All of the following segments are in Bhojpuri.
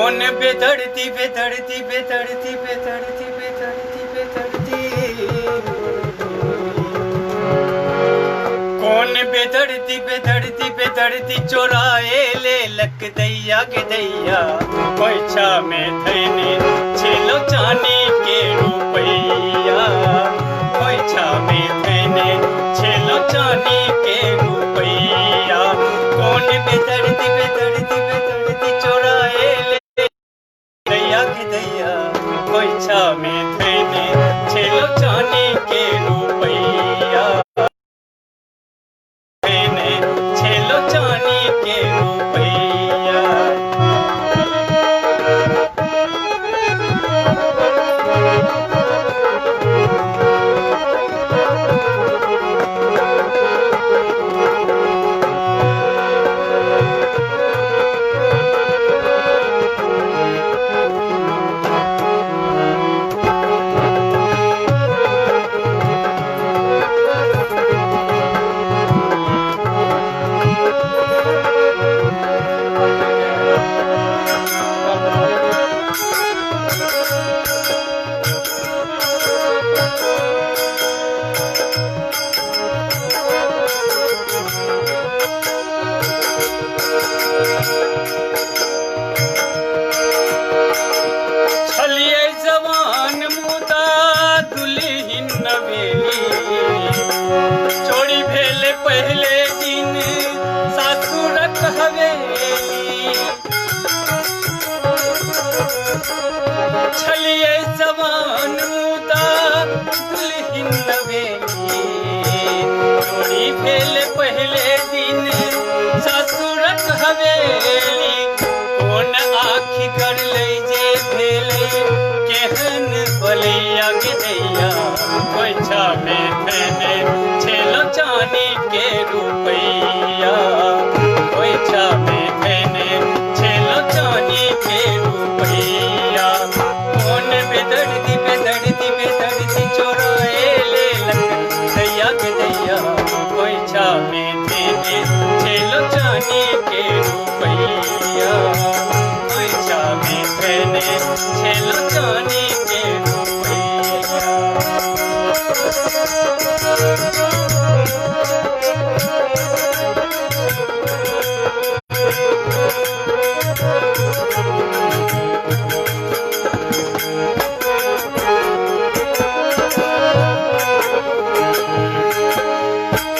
कौन बेदर्दी बेदर्दी बेदर्दी बेदर्दी बेदर्दी बेदर्दी कौन बेदर्दी बेदर्दी बेदर्दी चोराए ले लक दैया के दैया पैसा में थैने छेलो चानी के रुपैया पैसा में थैने छेलो चानी के रुपैया कौन बेदर्दी बेदर्दी बेदर्दी चोराए ले दैया के दैया पैसा में थैने छेलो चानी के रुपैया छेलो चानी के रुपैया चोरी भेले पहले दिन सासुरक हवेली छलिए जवान मुदा दुल्हिन नवेली चोरी भेले पहले दिन सासुरक हवेली कौन आखी कर ले जे भेले केहन बलैया के दैया पैसा में थैने छेलो चानी के रुपैया पैसा में थैने छेलो चानी के रुपैया कौन बेदर्दी बेदर्दी बेदर्दी चोराए ले लक दैया के दैया पैसा में थैने छेलो चानी के रुपैया पैसा में थैने छेलो चानी के रुपैया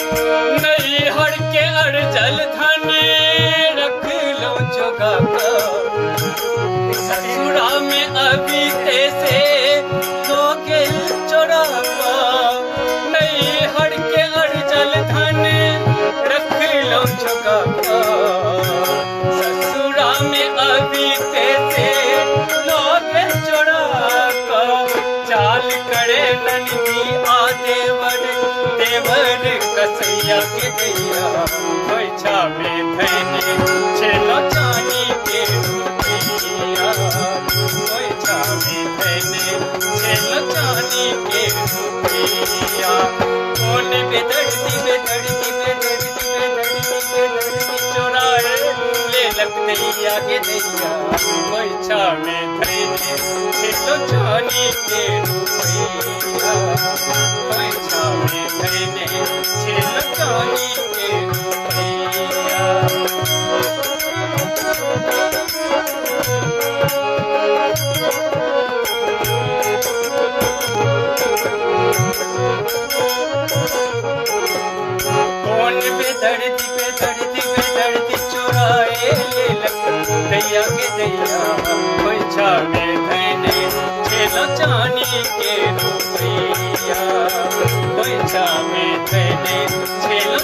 नैहर के अर्जल धन रख लो जोगा ससुरा में अभी से लोगे चोरा नैहर के अर्जल धन रख लो जोगा ससुरा में अभी से लोगे चोरा चाल करे नंदी आ देवर देवर कसैया के दैया पैसा में थैने छेलो चानी के रुपैया पैसा में थैने छेलो चानी के रुपैया कौन बेदर्दी बेदर्दी बेदर्दी बेदर्दी बेदर्दी चोराए ले लक दैया के दैया पैसा में थैने छेलो चानी के रुपैया पैसा में थैने छेलो चानी के रुपैया कौन बेदर्दी बेदर्दी बेदर्दी चोराए ले लक दैया के दैया पैसा में थैने छेलो चानी के रुपैया पैसा में थैने छेलो